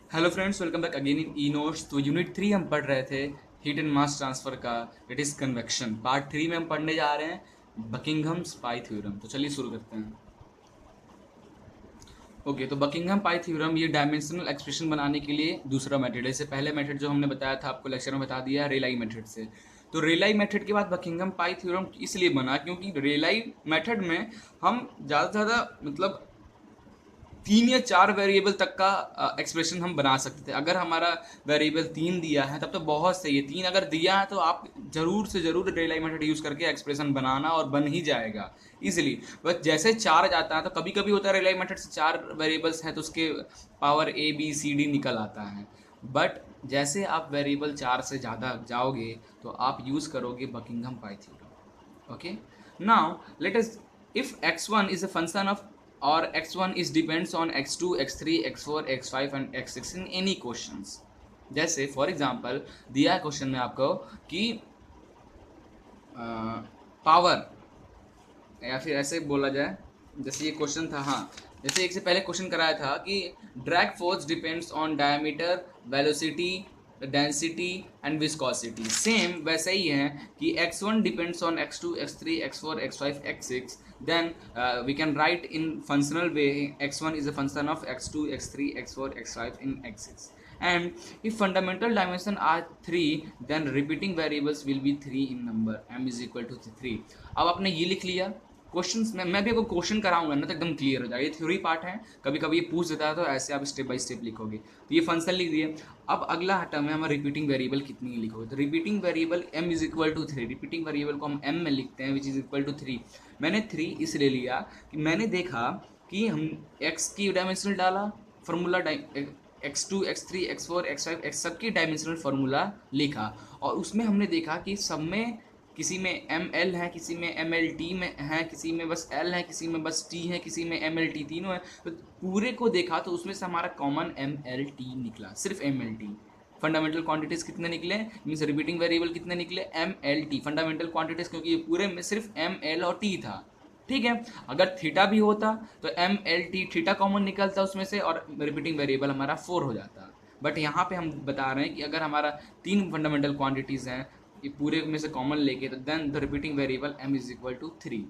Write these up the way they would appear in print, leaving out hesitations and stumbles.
Hello friends, welcome back again in e notes. तो unit 3 हम पढ़ रहे थे हीट एंड मास ट्रांसफर का, इट इज़ कन्वेक्शन। पार्ट 3 में हम पढ़ने जा रहे हैं बकिंघम्स पाई थ्योरम। तो चलिए शुरू करते हैं। ओके, तो बकिंघम पाई थ्योरम ये डायमेंशनल एक्सप्रेशन बनाने के लिए दूसरा मेथड है। इससे पहले मेथड जो हमने बताया था आपको लेक्चर में बता दिया, रेलाई मेथड से। तो रेलाई मेथड के बाद बकिंघम पाई थ्योरम इसलिए बना क्योंकि रेलाई मेथड में हम ज़्यादा से ज़्यादा मतलब 3 या 4 वेरिएबल तक का एक्सप्रेशन हम बना सकते थे। अगर हमारा वेरिएबल 3 दिया है तब तो बहुत सही है। 3 अगर दिया है तो आप जरूर से जरूर रेलाई मेथड यूज करके एक्सप्रेशन बनाना और बन ही जाएगा इजीली। बस जैसे 4 जाता है तो कभी कभी होता है रेलाई मेथड से 4 वेरिएबल्स हैं तो उसके power A B C D निकल आता है। बट जैसे आप वेरिएबल 4 से ज़्यादा जाओगे तो आप यूज़ करोगे Buckingham pi theorem. Okay, now let us, if x1 is a function of or x1 is depends on x2 x3 x4 x5 and x6 in any questions। जैसे फॉर एग्जांपल दिया है question में आपको कि power, या फिर ऐसे बोला जाए, जैसे ये क्वेश्चन था, हाँ, जैसे एक से पहले क्वेश्चन कराया था कि drag force depends on diameter, velocity, density and viscosity. Same वैसे ही है कि x1 depends on x2 x3 x4 x5 x6, then we can write in functional way x1 is a function of x2 x3 x4 x5 in x6, and if fundamental dimension are 3 then repeating variables will be 3 in number, m is equal to 3। अब आपने ये लिख लिया question में, मैं भी आपको question कराऊंगा ना तो एकदम क्लियर हो जाएगा। ये थ्योरी पार्ट है, कभी कभी ये पूछ देता है तो ऐसे आप स्टेप बाय स्टेप लिखोगे। तो ये फंक्शन लिख दिए। अब अगला टर्म है हमारा रिपीटिंग वेरिएबल कितनी लिखोगे। तो repeating variable m is equal to 3। Repeating variable को हम m में लिखते हैं विच इज इक्वल टू 3। मैंने 3 इसलिए लिया कि मैंने देखा कि हम x की डायमेंशनल डाला, formula x2 x3 x4 x5 x सब की डायमेंशनल फार्मूला लिखा, और उसमें हमने देखा कि सब में किसी में एम एल है, किसी में एम एल टी में है, किसी में बस एल है, किसी में बस टी है, किसी में एम एल टी, तीनों है। तो पूरे को देखा तो उसमें से हमारा कॉमन एम एल टी निकला, सिर्फ M L T. Fundamental quantities कितने निकले, मीन्स रिपीटिंग वेरिएबल कितने निकले, M L T fundamental quantities, क्योंकि ये पूरे में सिर्फ एम एल और टी था। ठीक है, अगर थीटा भी होता तो M L T theta common निकलता उसमें से और रिपीटिंग वेरिएबल हमारा 4 हो जाता। बट यहाँ पे हम बता रहे हैं कि अगर हमारा 3 फंडामेंटल क्वांटिटीज़ हैं ये पूरे में से कॉमन लेके, तो then the repeating variable m is equal to 3।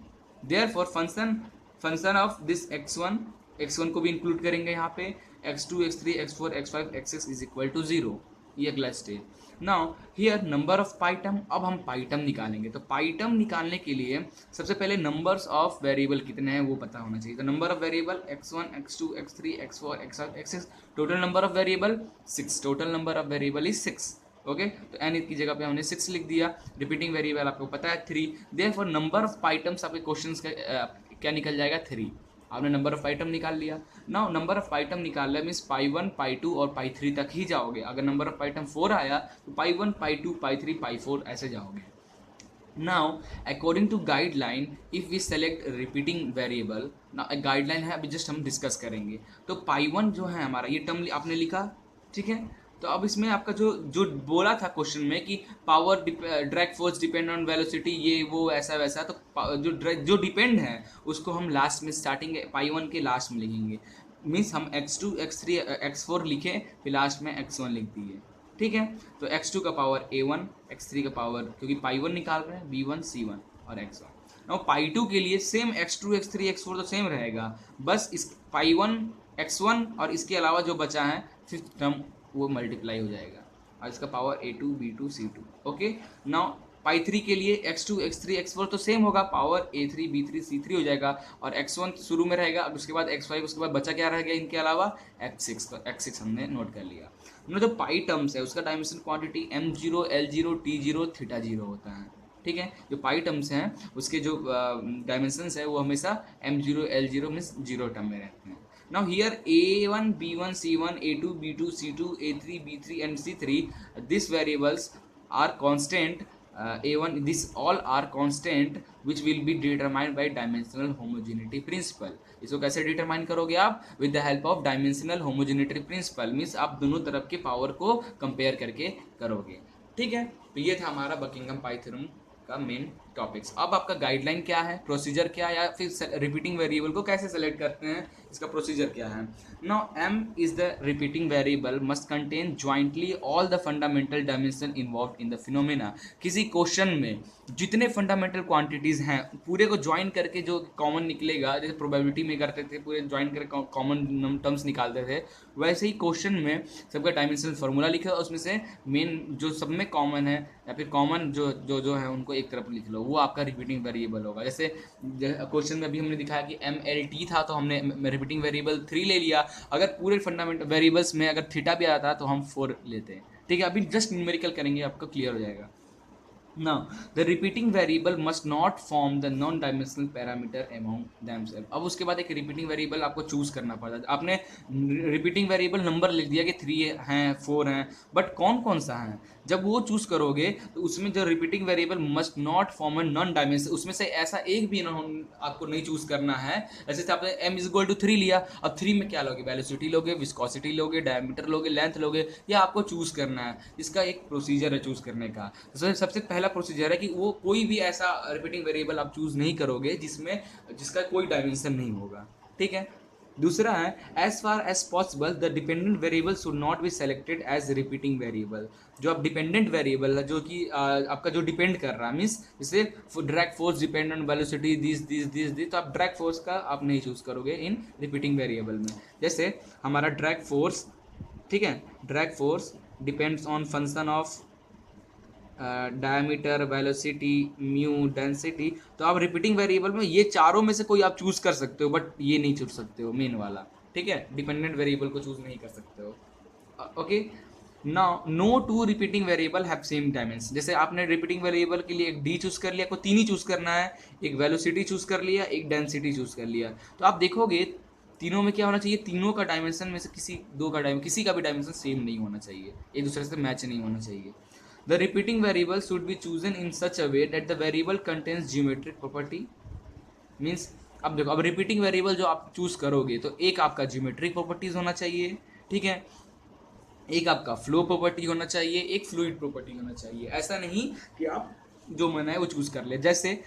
Therefore function of this x1 को भी इंक्लूड करेंगे यहाँ पे, x2 x3 x4 x5 x6 is equal to 0। ये अगला stage. Now here number of pi term. अब हम पाई टर्म निकालेंगे। तो पाई टर्म निकालने के लिए सबसे पहले नंबर्स ऑफ वेरिएबल कितने हैं वो पता होना चाहिए। तो number of variable x1 x2 x3 x4 x5 x6, total number of variable 6। Total number of variable is 6। Okay, तो एन की जगह पे हमने 6 लिख दिया। रिपीटिंग वेरिएबल आपको पता है 3। देयरफॉर नंबर ऑफ आइटम्स आपके क्वेश्चन का क्या निकल जाएगा, 3। आपने नंबर ऑफ आइटम निकाल लिया। नाउ नंबर ऑफ आइटम निकाल लिया मीन्स पाई 1 पाई 2 और पाई 3 तक ही जाओगे। अगर नंबर ऑफ आइटम 4 आया तो पाई 1 पाई 2 पाई 3 पाई 4 ऐसे जाओगे। Now according to guideline if we select repeating variable, ना गाइडलाइन है अभी जस्ट हम डिस्कस करेंगे। तो पाई 1 जो है हमारा, ये टर्म आपने लिखा, ठीक है। तो अब इसमें आपका जो जो बोला था क्वेश्चन में कि power drag force depend on velocity, ये वो ऐसा वैसा, तो जो डिपेंड है उसको हम लास्ट में स्टार्टिंग पाई 1 के लास्ट में लिखेंगे। मीन्स हम x2 x3 x4 लिखे फिर लास्ट में x1 लिख दिए। ठीक है, तो x2 का पावर a1, x3 का पावर, क्योंकि पाई 1 निकाल रहे हैं, b1 c1 और x1। और पाई 2 के लिए सेम x2 x3 x4 तो सेम रहेगा, बस इस पाई 1 x1 और इसके अलावा जो बचा है फिफ्थ टर्म वो मल्टीप्लाई हो जाएगा और इसका power a2 b2 c2। Okay, now पाई 3 के लिए x2 x3 x4 तो सेम होगा, पावर a3 b3 c3 हो जाएगा और x1 शुरू में रहेगा, उसके बाद x5, उसके बाद बचा क्या रह गया इनके अलावा x6। तो x6 हमने नोट कर लिया। हमने जो पाई टर्म्स है उसका dimension quantity m0 l0 t0 theta 0 होता है। ठीक है, जो पाई टर्म्स हैं उसके जो डायमेंशंस है वो हमेशा m0 l0 मीन्स 0 टर्म में रहते हैं। Now here a1 b1 c1 a2 b2 c2 a3 b3 and c3, these variables are constant, a1 this all are constant which will be determined by dimensional homogeneity principle। इसको कैसे determine करोगे आप, with the help of dimensional homogeneity principle, means आप दोनों तरफ के power को compare करके करोगे। ठीक है, तो ये था हमारा बकिंघम पाई थ्योरम का मेन टॉपिक्स। अब आपका गाइडलाइन क्या है, प्रोसीजर क्या है, या फिर रिपीटिंग वेरिएबल को कैसे सेलेक्ट करते हैं, इसका प्रोसीजर क्या है। Now M is the repeating variable must contain jointly all the fundamental dimension involve in the phenomena. किसी क्वेश्चन में जितने फंडामेंटल क्वांटिटीज हैं पूरे को ज्वाइन करके जो कॉमन निकलेगा, जैसे प्रोबेबिलिटी में करते थे पूरे ज्वाइन करके कॉमन टर्म्स निकालते थे, वैसे ही क्वेश्चन में सबका डायमेंशनल फार्मूला लिखा और उसमें से मेन जो सब में कॉमन है या फिर कॉमन जो जो जो है उनको एक तरफ लिख लो, वो आपका रिपीटिंग वेरिएबल होगा। जैसे क्वेश्चन में अभी हमने दिखाया कि MLT था तो हमने रिपीटिंग वेरिएबल 3 ले लिया। अगर पूरे फंडामेंटल वेरिएबल्स में अगर थीटा भी आता तो हम 4 लेते हैं, ठीक है। अभी जस्ट न्यूमेरिकल करेंगे, आपको क्लियर हो जाएगा। Now, the repeating variable must not form the non-dimensional parameter among themselves. अब उसके बाद एक repeating variable आपको चूज करना पड़ता है। आपने repeating variable नंबर लिख दिया कि 3 हैं 4 हैं, बट कौन कौन सा है, जब वो चूज करोगे तो उसमें जो repeating variable must not form a non-dimensional, उसमें से ऐसा एक भी आपको नहीं चूज करना है। जैसे आपने m=3 लिया, अब 3 में क्या लोगे, वेलोसिटी लोगे, विस्कोसिटी लोगे, डायमीटर लोगे, लेंथ लोगे, या आपको चूज करना है। इसका एक प्रोसीजर है चूज करने का। तो सबसे पहला प्रोसीजर है कि वो कोई भी ऐसा रिपीटिंग वेरिएबल आप चूज नहीं करोगे जिसका कोई डायमेंशन नहीं होगा, ठीक है। दूसरा है as far as possible the dependent variable should not be selected as repeating variable. जो आप डिपेंडेंट वेरिएबल है जो कि आपका जो डिपेंड कर रहा है, मीन्स जैसे drag force depend on velocity this, तो आप ड्रैग फोर्स का आप नहीं चूज करोगे इन रिपीटिंग वेरिएबल में। जैसे हमारा ड्रैग फोर्स, ठीक है, drag force depends on function of diameter, velocity, mu, density. तो आप रिपीटिंग वेरिएबल में ये चारों में से कोई आप चूज कर सकते हो, बट ये नहीं चूज सकते हो मेन वाला, ठीक है। डिपेंडेंट वेरिएबल को चूज नहीं कर सकते हो, okay. Now no two repeating variable have same dimension. जैसे आपने रिपीटिंग वेरिएबल के लिए एक डी चूज कर लिया, को 3 ही चूज करना है, एक वेलोसिटी चूज कर लिया, एक डेंसिटी चूज कर लिया, तो आप देखोगे तीनों में क्या होना चाहिए, तीनों का डायमेंशन में से किसी का भी डायमेंशन सेम नहीं होना चाहिए, एक दूसरे से मैच नहीं होना चाहिए। The repeating variable should be chosen in such a way that the variable contains geometric property. Means अब देखो, अब रिपीटिंग वेरिएबल जो आप चूज करोगे तो एक आपका जियोमेट्रिक प्रॉपर्टीज होना चाहिए, ठीक है, एक आपका फ्लो प्रॉपर्टी होना चाहिए, एक फ्लूइड प्रॉपर्टी होना चाहिए। ऐसा नहीं कि आप जो मन है वो चूज कर ले। जैसे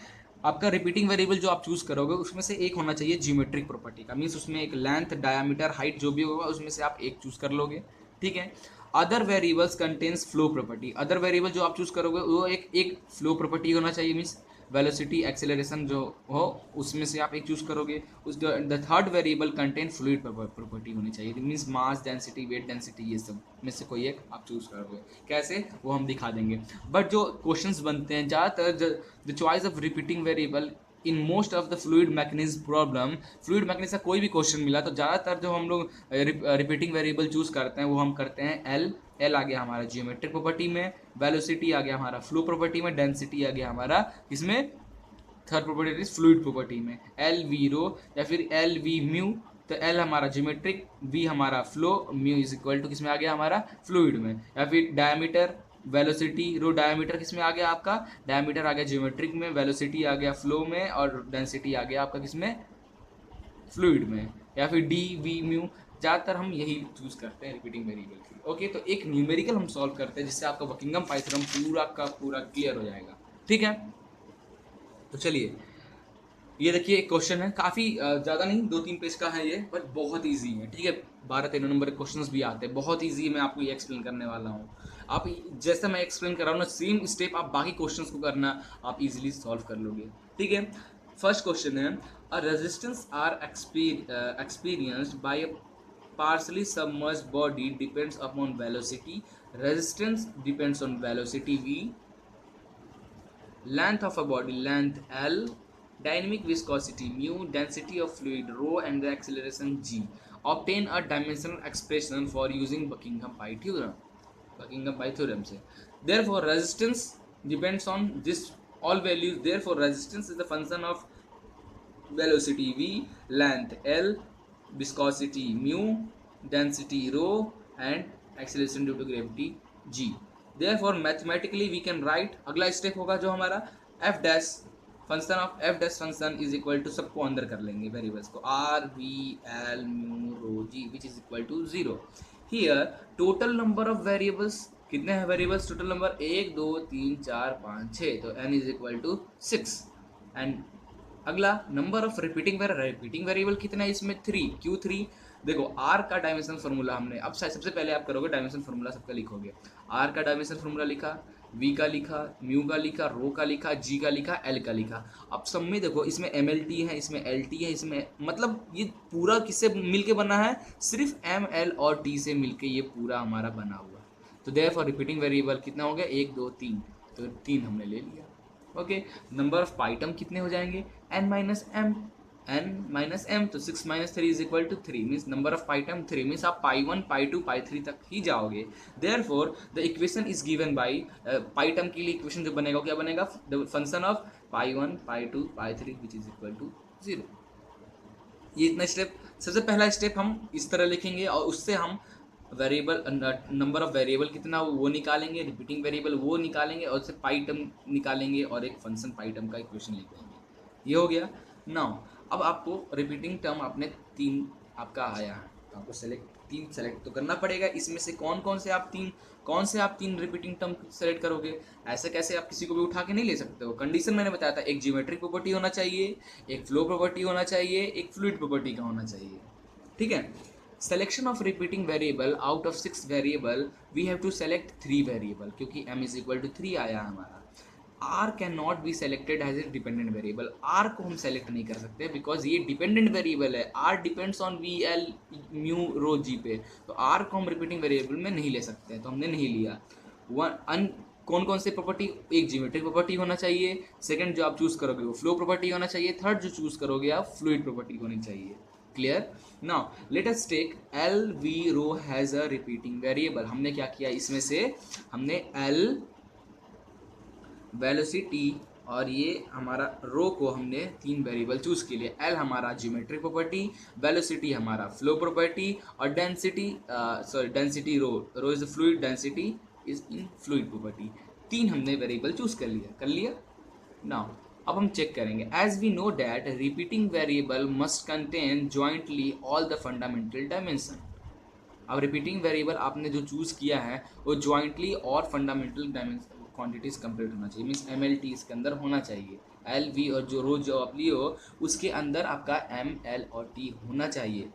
आपका रिपीटिंग वेरिएबल जो आप चूज करोगे उसमें से एक होना चाहिए जियोमेट्रिक प्रॉपर्टी का, मीन्स उसमें एक लेंथ, डायमीटर, हाइट जो भी होगा उसमें से आप एक चूज कर लोगे, ठीक है। Other variables contains flow property. Other variable जो आप चूज करोगे वो एक फ्लो प्रॉपर्टी होना चाहिए, मीन्स वेलोसिटी, एक्सेलरेशन जो हो उसमें से आप एक चूज करोगे। उस the third variable contain fluid property होनी चाहिए, means mass, density, weight density, ये सब में से कोई एक आप चूज करोगे। कैसे, वो हम दिखा देंगे। बट जो क्वेश्चंस बनते हैं ज़्यादातर the choice of repeating variable in most of the fluid mechanism problem, fluid mechanism का कोई भी क्वेश्चन मिला तो ज़्यादातर जो हम लोग रिपीटिंग वेरिएबल चूज करते हैं वो हम करते हैं एल आ गया हमारा जियोमेट्रिक प्रॉपर्टी में, वेलोसिटी आ गया हमारा फ्लो प्रॉपर्टी में, डेंसिटी आ गया हमारा इसमें थर्ड प्रॉपर्टी फ्लूइड प्रॉपर्टी में, एल वी रो या फिर एल वी म्यू। तो एल हमारा जियोमेट्रिक, वी हमारा flow, mu is equal to किसमें आ गया हमारा फ्लूइड में। या फिर डायमीटर, वेलोसिटी, रो डायमीटर किसमें आ गया आपका, डायमीटर आ गया जियोमेट्रिक में, वेलोसिटी आ गया फ्लो में, और डेंसिटी आ गया आपका किसमें, फ्लूइड में। या फिर डी वी म्यू, ज़्यादातर हम यही चूज करते हैं रिपीटिंग वेरिएबल की, ओके। तो एक न्यूमेरिकल हम सॉल्व करते हैं जिससे आपका बकिंघम पाई थ्योरम पूरा का पूरा क्लियर हो जाएगा, ठीक है। तो चलिए ये देखिए एक क्वेश्चन है, काफ़ी ज़्यादा नहीं, 2-3 पेज का है ये, बट बहुत ईजी है, ठीक है। 12-13 नंबर के क्वेश्चंस भी आते हैं, बहुत ईजी है। मैं आपको ये एक्सप्लेन करने वाला हूँ। आप जैसा मैं एक्सप्लेन कर रहा हूँ ना, सेम स्टेप आप बाकी क्वेश्चंस को करना, आप इजीली सॉल्व कर लोगे, ठीक है। फर्स्ट क्वेश्चन है, a resistance R experienced bye a partially submerged body depends upon velocity. Resistance depends on velocity v, length of a body length l, dynamic viscosity mu, density of fluid rho, and the acceleration g. Obtain a dimensional expression for using Buckingham Pi theorem. Buckingham Pi theorem से therefore resistance depends on this all values. Therefore resistance is the function of velocity v, length l, viscosity mu, density rho, and acceleration due to gravity g. Therefore mathematically we can write, अगला step होगा जो हमारा f dash function of f dash function is equal to, सबको अंदर कर लेंगे variables को, r v l mu rho g which is equal to 0. Here total number of variables कितने हैं वेरिएबल्स टोटल नंबर? 1 2 3 4 5 6, तो n is equal to 6। And अगला number of repeating variable कितना है इसमें? 3। क्यों 3? देखो आर का डायमेंशन फार्मूला हमने, अब सबसे पहले आप करोगे डायमेंशन फार्मूला सबका लिखोगे। आर का डायमेंशन फार्मूला लिखा, वी का लिखा, म्यू का लिखा, रो का लिखा, जी का लिखा, एल का लिखा। अब सब में देखो इसमें एम एल टी है, इसमें एल टी है, इसमें मतलब ये पूरा किससे मिलके बना है? सिर्फ एम एल और टी से मिलके ये पूरा हमारा बना हुआ है। तो देयरफॉर रिपीटिंग वेरिएबल कितना हो गया? 1 2 3, तो 3 हमने ले लिया। ओके, नंबर ऑफ पाइटम कितने हो जाएंगे? n माइनस m, तो 6 minus 3 is equal to 3, means number of pi term 3, means आप पाई 1 पाई 2 पाई 3 तक ही जाओगे। Therefore the equation is given by, pi term के लिए इक्वेशन जो बनेगा क्या बनेगा? The function of pi 1 pi 2 pi 3 which is equal to 0। ये इतना स्टेप, सबसे पहला स्टेप हम इस तरह लिखेंगे और उससे हम वेरिएबल नंबर ऑफ वेरिएबल कितना वो निकालेंगे, रिपीटिंग वेरिएबल वो निकालेंगे, और उससे पाई टर्म निकालेंगे और एक फंक्शन पाई टर्म का इक्वेशन लिख देंगे। ये हो गया। नाउ अब आपको रिपीटिंग टर्म आपने 3 आपका आया है, तो आपको तीन सेलेक्ट तो करना पड़ेगा। इसमें से कौन से आप तीन रिपीटिंग टर्म सेलेक्ट करोगे? ऐसे कैसे आप किसी को भी उठा के नहीं ले सकते हो। कंडीशन मैंने बताया था, एक जियोमेट्रिक प्रॉपर्टी होना चाहिए, एक फ्लो प्रॉपर्टी होना चाहिए, एक फ्लूइड प्रॉपर्टी का होना चाहिए। ठीक है। Selection of repeating variable out of 6 variable, we have to select 3 variable, क्योंकि m is equal to 3 आया हमारा। r cannot be selected as a dependent variable, r को हम select नहीं कर सकते because ये dependent variable है, r depends on v l mu rho g पे, तो r को हम repeating variable में नहीं ले सकते, तो हमने नहीं लिया। कौन से प्रॉपर्टी? एक जियोमेट्रिक प्रॉपर्टी होना चाहिए, सेकंड जो आप चूज करोगे वो फ्लो प्रॉपर्टी होना चाहिए, थर्ड जो चूज करोगे आप फ्लूइड प्रॉपर्टी होनी चाहिए। Clear? Now let us take L V rho has a repeating variable. हमने क्या किया इसमें से? हमने एल वेलोसिटी और ये हमारा रो को हमने 3 वेरिएबल चूज के लिए। एल हमारा ज्योमेट्रिक प्रॉपर्टी, वेलोसिटी हमारा फ्लो प्रॉपर्टी, और density rho is fluid, density is in fluid property. 3 हमने वेरिएबल चूज कर लिया। नाउ अब हम चेक करेंगे। As we know that repeating variable must contain jointly all the fundamental dimension. अब repeating variable आपने जो चूज किया है वो जॉइंटली और फंडामेंटल डायमेंशन क्वांटिटीज कंप्लीट होना चाहिए, मीन्स एम एल टी इसके अंदर होना चाहिए। एल वी और जो रो जो आप लियो उसके अंदर आपका एम एल और टी होना चाहिए।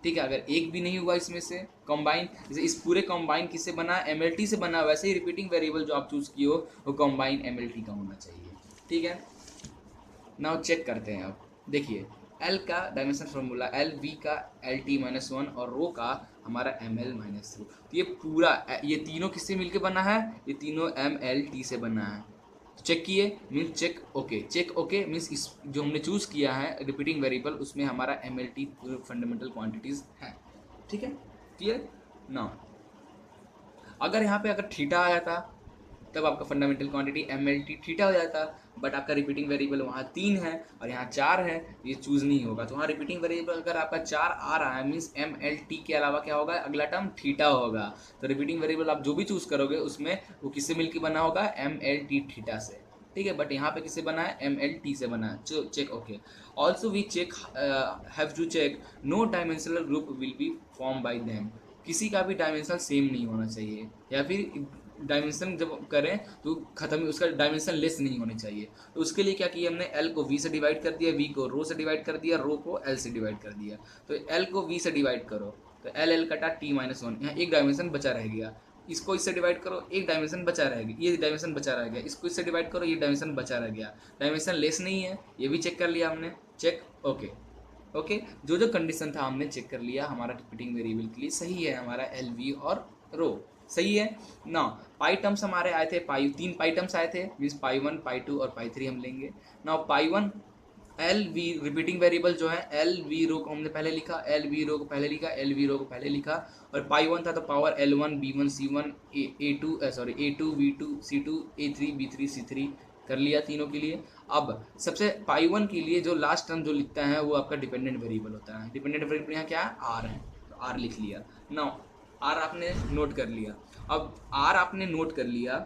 ठीक है। अगर एक भी नहीं हुआ इसमें से कॉम्बाइन, जैसे इस पूरे कॉम्बाइन किससे बना? एम एल टी से बना, वैसे ही रिपीटिंग वेरिएबल जो आप चूज किए हो वो कॉम्बाइन एम एल टी का होना चाहिए। ठीक है। नाउ चेक करते हैं। अब देखिए L का डायमेंशन फार्मूला, एल वी का एल टी माइनस 1 और रो का हमारा एम एल माइनस 3। तो ये पूरा ये तीनों किससे मिलके बना है? ये तीनों एम एल टी से बना है। तो चेक किए, मीन्स चेक ओके मीन्स इस जो हमने चूज़ किया है रिपीटिंग वेरिएबल उसमें हमारा एम एल टी पूरे फंडामेंटल क्वान्टिटीज़ हैं। ठीक है, क्लियर? नाउ अगर यहाँ पे अगर थीटा आया था तब आपका fundamental quantity M L T theta हो जाता, बट आपका रिपीटिंग वेरिएबल वहाँ 3 है और यहाँ 4 है, ये चूज नहीं होगा। तो वहाँ रिपीटिंग वेरिएबल अगर आपका 4 आ रहा है मीन्स एम एल टी के अलावा क्या होगा? अगला टर्म थीटा होगा। तो रिपीटिंग वेरिएबल आप जो भी चूज करोगे उसमें वो किससे मिलकर बना होगा? एम एल टी थीटा से। ठीक है, बट यहाँ पे किससे बना है? एम एल टी से बना है। Check okay. Also we check have to check no dimensional group will be form by them. किसी का भी डायमेंशन सेम नहीं होना चाहिए, या फिर डायमेंशन जब करें तो खत्म, उसका डायमेंशन लेस नहीं होनी चाहिए। तो उसके लिए क्या किया हमने? एल को वी से डिवाइड कर दिया, वी को रो से डिवाइड कर दिया, रो को एल से डिवाइड कर दिया। तो एल को वी से डिवाइड करो तो एल एल कटा टी माइनस 1, यहाँ एक डायमेंशन बचा रह गया। इसको इससे डिवाइड करो, एक डायमेंशन बचा रह गया, ये डायमेंशन बचा रह गया। इसको इससे डिवाइड करो, ये डायमेंशन बचा रह गया। डायमेंशन लेस नहीं है, ये भी चेक कर लिया हमने। Check okay. जो कंडीशन था हमने चेक कर लिया, हमारा रिपीटिंग वेरिएबल के लिए सही है हमारा एल वी और रो, सही है ना। पाई टर्म्स हमारे आए थे, 3 पाई टर्म्स आए थे, मीन्स पाई 1 पाई 2 और पाई 3 हम लेंगे ना। पाई 1 एल वी रिपीटिंग वेरिएबल जो है एल वी रो को हमने पहले लिखा, एल वी रो को पहले लिखा, एल वी रो को पहले लिखा। और पाई 1 था तो power L1 B1 C1 A2 V2 C2 A3 B3 C3 कर लिया तीनों के लिए। अब सबसे पाई 1 के लिए जो लास्ट टर्म जो लिखता है वो आपका डिपेंडेंट वेरिएबल होता है। डिपेंडेंट वेरिएबल यहाँ क्या है? आर है, तो आर लिख लिया। नाउ आर आपने नोट कर लिया। अब आर आपने नोट कर लिया,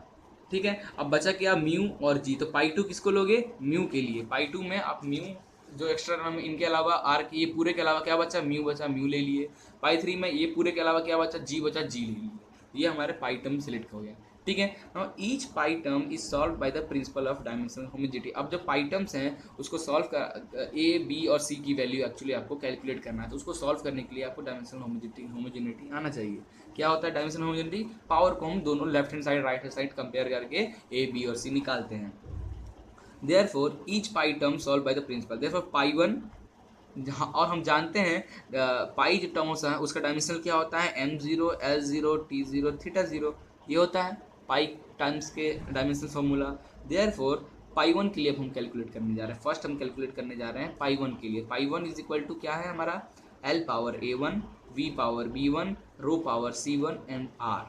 ठीक है। अब बचा क्या? म्यू और जी। तो पाई 2 किसको लोगे? म्यू के लिए। पाई 2 में आप म्यू जो एक्स्ट्रा टर्म इनके अलावा आर के ये पूरे के अलावा क्या बचा? म्यू बचा, म्यू ले लिए। पाई 3 में ये पूरे के अलावा क्या बचा? जी बचा, जी ले लिए। ये हमारे पाई टर्म सिलेक्ट हो गया, ठीक है। Now each pi term is solve by the principle of dimensional homogeneity. अब जो पाई टर्म्स हैं उसको सॉल्व कर ए बी और सी की वैल्यू एक्चुअली आपको कैलकुलेट करना है, तो उसको सॉल्व करने के लिए आपको डायमेंशनल होमोजेनिटी आना चाहिए। क्या होता है डायमेंशनल होमोजेनिटी? पावर को हम दोनों left hand side right hand side compare करके ए बी और सी निकालते हैं। Therefore each pi term solved by the principal, therefore pi 1 जहाँ, और हम जानते हैं पाई जो टर्म होता है उसका डायमेंशनल क्या होता है? m0 l0 t0 थीटा 0, ये होता है पाई टाइम्स के डायमेंशनल फॉर्मूला। देयरफॉर पाई 1 के लिए अब हम कैलकुलेट करने जा रहे हैं, फर्स्ट हम कैलकुलेट करने जा रहे हैं पाई 1 के लिए। पाई 1 इज इक्वल टू क्या है हमारा? l power a1 v power b1 rho power c1 and r।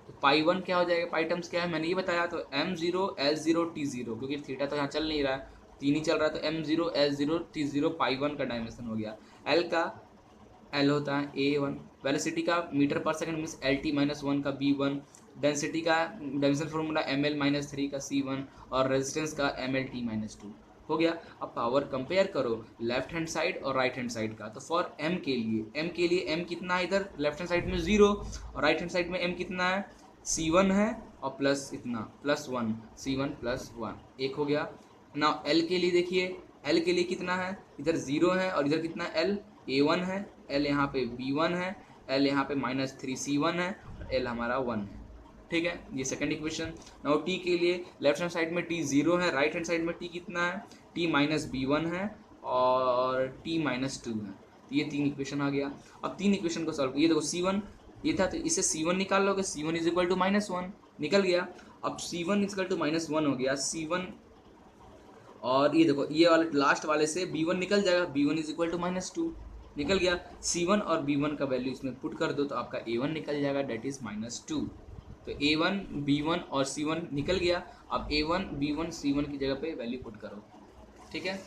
तो पाई 1 क्या हो जाएगा? पाई टर्म्स क्या है मैंने ये बताया, तो m0 l0 t0, क्योंकि थीटा तो यहाँ चल नहीं रहा है, 3 ही चल रहा है, तो m0 l0 t0 पाई 1 का डायमेंशन हो गया। l का l होता है a1, वेलोसिटी का मीटर पर सेकंड मीन्स lt माइनस 1 का b1, डेंसिटी का डायमेंशन फॉर्मूला ml माइनस 3 का c1 और रेजिस्टेंस का mlt माइनस 2 हो गया। अब पावर कंपेयर करो लेफ्ट हैंड साइड और राइट हैंड साइड का। तो फॉर m के लिए m कितना है? इधर लेफ्ट हैंड साइड में 0 और राइट हैंड साइड में m कितना है? c1 है और प्लस इतना प्लस 1, c1 प्लस 1, एक हो गया। ना l के लिए देखिए, l के लिए कितना है? इधर 0 है और इधर कितना l a1 है, l यहाँ पे b1 है, l यहाँ पे माइनस 3 c1 है और l हमारा 1 है, ठीक है। ये सेकंड इक्वेशन। नाउ t के लिए लेफ्ट हैंड साइड में t 0 है, राइट हैंड साइड में t कितना है? t माइनस b1 है और t माइनस 2 है। तो ये 3 इक्वेशन आ गया। अब 3 इक्वेशन को सॉल्व, ये देखो c1 ये था, तो इसे c1 निकाल लोगे, c1 is equal to minus 1 निकल गया। अब c1 is equal to minus 1 हो गया, c1 और ये देखो ये वाले लास्ट वाले से b1 निकल जाएगा, b1 is equal to minus 2 निकल गया। c1 और b1 का वैल्यू इसमें पुट कर दो तो आपका a1 निकल जाएगा, डेट इज माइनस 2। तो a1 b1 और c1 निकल गया। अब a1 b1 c1 की जगह पे वैल्यू पुट करो, ठीक है।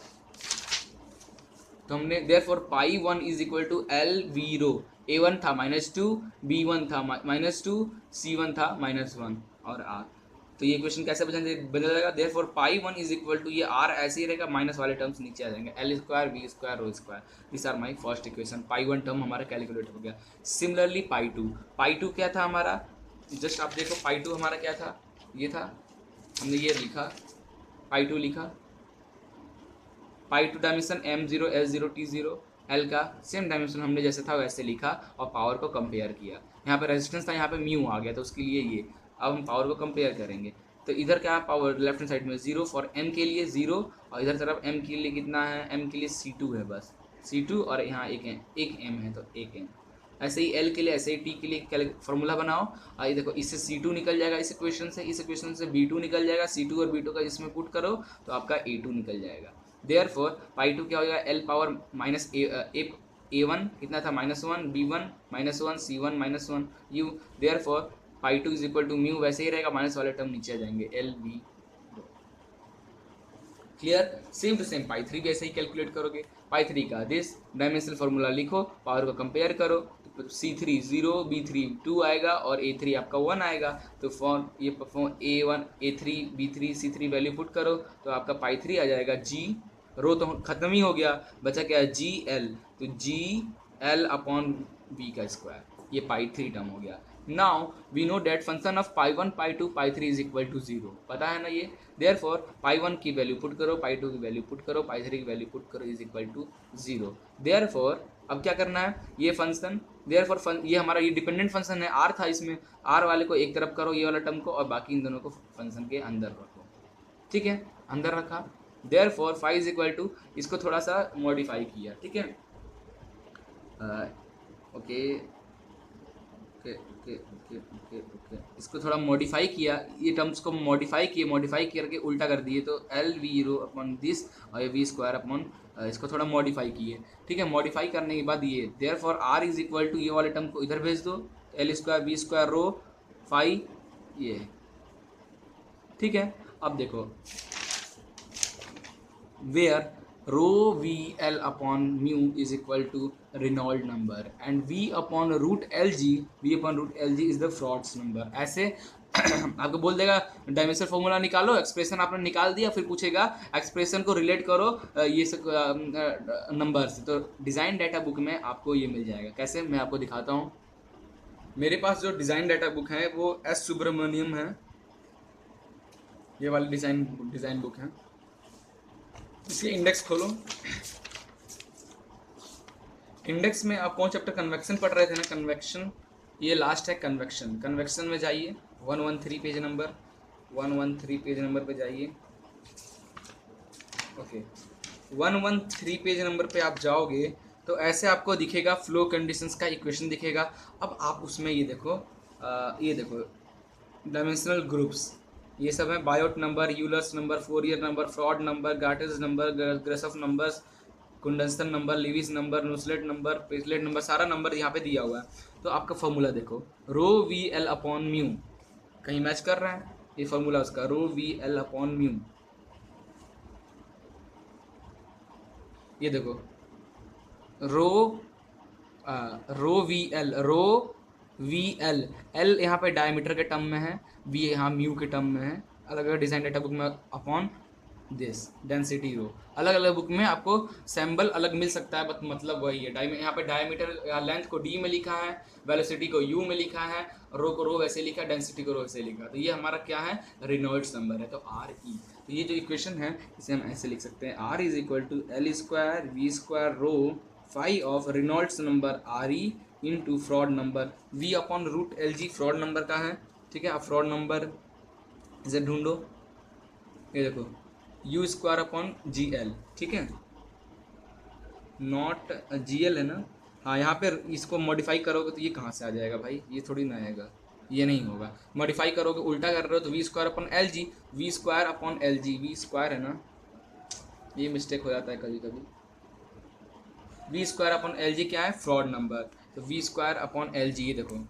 तो हमने therefore pi 1 is equal to l v rho, a1 था माइनस 2, b1 था माइनस 2, c1 था माइनस 1 और r। तो ये क्वेश्चन कैसे बदल जाएगा? Therefore pi 1 is equal to, ये r ऐसे ही रहेगा, माइनस वाले टर्म्स नीचे आ जाएंगे, l square v square rho square. This are my first equation. Pi 1 term हमारा कैलकुलेट हो गया। सिमिलरली पाई 2 क्या था हमारा? जस्ट आप देखो पाई 2 हमारा क्या था? ये था, हमने ये लिखा पाई 2 लिखा, पाई 2 dimension m0 l0 t0, l का सेम डायमेंशन हमने जैसे था वैसे लिखा और पावर को कंपेयर किया। यहाँ पे रेजिस्टेंस था, यहाँ पे म्यू आ गया, तो उसके लिए ये। अब हम पावर को कंपेयर करेंगे तो इधर क्या पावर लेफ्ट हैंड साइड में 0 फॉर m के लिए 0 और इधर तरफ m के लिए कितना है? m के लिए c2 है, बस c2 और यहाँ एक m है तो एक m। ऐसे ही l के लिए, ऐसे ही t के लिए फॉर्मूला बनाओ और ये देखो इससे c2 निकल जाएगा, इस इक्वेशन से b2 निकल जाएगा, c2 और b2 का इसमें पुट करो तो आपका a2 निकल जाएगा। देयरफॉर पाई 2 क्या हो जाएगा? l पावर माइनस a1 कितना था? Minus 1, b1 minus 1, c1 minus 1 u। Therefore pi 2 is equal to mu वैसे ही रहेगा, माइनस वाले टर्म नीचे आ जाएंगे, l v। Clear? Same to same pi 3 भी ऐसे ही कैलकुलेट करोगे। पाई 3 का दिस डायमेंशनल फॉर्मूला लिखो, पावर को कंपेयर करो, तो c3 0, b3 2 आएगा और a3 आपका 1 आएगा। तो फॉर ये a1 a3 b3 c3 value put करो तो आपका पाई 3 आ जाएगा। g रो तो खत्म ही हो गया, बचा क्या है? जी एल, तो जी एल अपॉन बी का स्क्वायर, ये पाई 3 टर्म हो गया। Now we know that function of pi 1 pi 2 pi 3 is equal to 0, पता है ना ये। देयरफॉर पाई 1 की वैल्यू पुट करो, पाई 2 की वैल्यू पुट करो, पाई 3 की वैल्यू पुट करो, इज इक्वल टू 0। देयरफॉर अब क्या करना है? ये फंक्शन देयरफॉर ये हमारा ये डिपेंडेंट फंक्शन है, आर था इसमें, आर वाले को एक तरफ करो ये वाला टर्म को और बाकी इन दोनों को फंक्शन के अंदर रखो, ठीक है, अंदर रखा। Therefore phi is equal to, इसको थोड़ा सा मॉडिफाई किया, ठीक है, okay okay okay okay okay okay, इसको थोड़ा मॉडिफाई किया, ये टर्म्स को मॉडिफाई करके उल्टा कर दिए, तो L V rho upon this और ये वी स्क्वायर अपॉन, इसको थोड़ा मॉडिफाई किए, ठीक है। मॉडिफाई करने के बाद ये therefore R is equal to, ये वाले टर्म को इधर भेज दो, L square V square rho phi, ये ठीक है। अब देखो where rho vl upon mu is equal to Reynolds number and v upon root lg is the Frod's number। ऐसे आपको बोल देगा डायमेंशनल फॉर्मूला निकालो, एक्सप्रेशन आपने निकाल दिया, फिर पूछेगा एक्सप्रेशन को रिलेट करो ये सब नंबर से। तो डिज़ाइन डाटा बुक में आपको ये मिल जाएगा। कैसे? मैं आपको दिखाता हूँ। मेरे पास जो डिज़ाइन डाटा बुक है वो एस सुब्रमण्यम है, ये वाली डिज़ाइन बुक है। इसके इंडेक्स खोलो। इंडेक्स में आप कौन चैप्टर कन्वेक्शन पढ़ रहे थे ना, कन्वेक्शन, ये लास्ट है कन्वेक्शन। कन्वेक्शन में जाइए 113 पेज नंबर, 113 पेज नंबर पे जाइए। ओके 113 पेज नंबर पे आप जाओगे तो ऐसे आपको दिखेगा फ्लो कंडीशंस का इक्वेशन दिखेगा। अब आप उसमें ये देखो डायमेंशनल ग्रुप्स, ये सब है Biot number, Euler's number, Fourier number, Froude number, Graetz number, Grashof numbers, Knudsen number, Lewis number, Nusselt number, Peclet number, सारा नंबर यहाँ पे दिया हुआ है। तो आपका फॉर्मूला देखो, rho V L upon mu, कहीं मैच कर रहा है ये फॉर्मूला उसका, rho V L upon mu. ये देखो रो वी एल, एल यहाँ पे डायमीटर के टर्म में है, वी यहाँ म्यू के टर्म में है, अलग अलग डिज़ाइन डाटा बुक में अपॉन दिस डेंसिटी रो। अलग अलग बुक में आपको सैम्बल अलग मिल सकता है, बट मतलब वही है। यहाँ पे डायमीटर लेंथ को डी में लिखा है, वेलोसिटी को यू में लिखा है, रो को रो वैसे लिखा, डेंसिटी को रो वैसे लिखा। तो ये हमारा क्या है, रेनॉल्ड्स नंबर है, तो आर ई। तो ये जो इक्वेशन है इसे हम ऐसे लिख सकते हैं, R is equal to L square V square rho phi of Reynolds number R E into Froude number V upon root L G, Froude number का है। ठीक है, आप फ्रॉड नंबर इसे ढूंढो, ये देखो you square upon G L, ठीक है, नॉट जी एल है ना। हाँ यहाँ पे इसको मॉडिफाई करोगे तो ये कहाँ से आ जाएगा भाई, ये थोड़ी ना आएगा, ये नहीं होगा। मॉडिफाई करोगे, उल्टा कर रहे हो तो V square upon L G, V square upon L G, V square है ना, ये मिस्टेक हो जाता है कभी कभी। V square upon L G क्या है, फ्रॉड नंबर, तो V square upon L G, ये देखो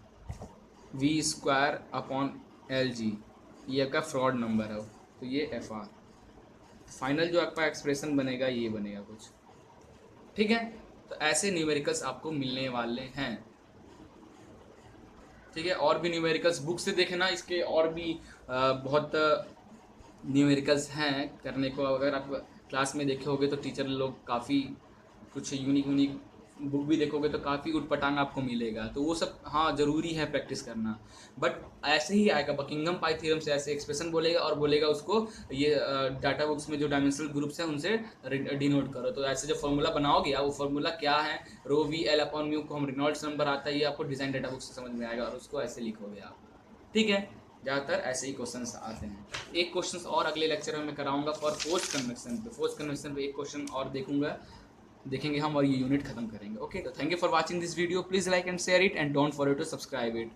V square upon L G, ये आपका फ्रॉड नंबर है, तो ये एफ आर। फाइनल जो आपका एक्सप्रेशन बनेगा ये बनेगा कुछ, ठीक है। तो ऐसे न्यूमेरिकल्स आपको मिलने वाले हैं, ठीक है। और भी न्यूमेरिकल्स बुक से देखना, इसके और भी बहुत न्यूमेरिकल्स हैं करने को। अगर आप क्लास में देखे होगे तो टीचर लोग काफ़ी कुछ यूनिक बुक भी देखोगे तो काफ़ी उटपटांग आपको मिलेगा, तो वो सब हाँ ज़रूरी है प्रैक्टिस करना। बट ऐसे ही आएगा, बकिंगम पाई थ्योरम से ऐसे एक्सप्रेशन बोलेगा और बोलेगा उसको ये डाटा बुक्स में जो डायमेंशनल ग्रुप्स हैं उनसे डिनोट करो। तो ऐसे जो फॉर्मूला बनाओगे वो फॉर्मूला क्या है, रो वी एल अपॉन म्यू को हम रेनॉल्ड्स नंबर आता है, ये आपको डिज़ाइन डाटा बुक से समझ में आएगा और उसको ऐसे लिखोगे आप, ठीक है। ज़्यादातर ऐसे ही क्वेश्चंस आते हैं। एक क्वेश्चन और अगले लेक्चर में मैं कराऊंगा फॉर फोर्स कन्वेक्शन पे, फोर्स कन्वेक्शन पे एक क्वेश्चन और देखेंगे हम और ये यूनिट खत्म करेंगे। ओके, तो thank you for watching this video, please like and share it and don't forget to subscribe it.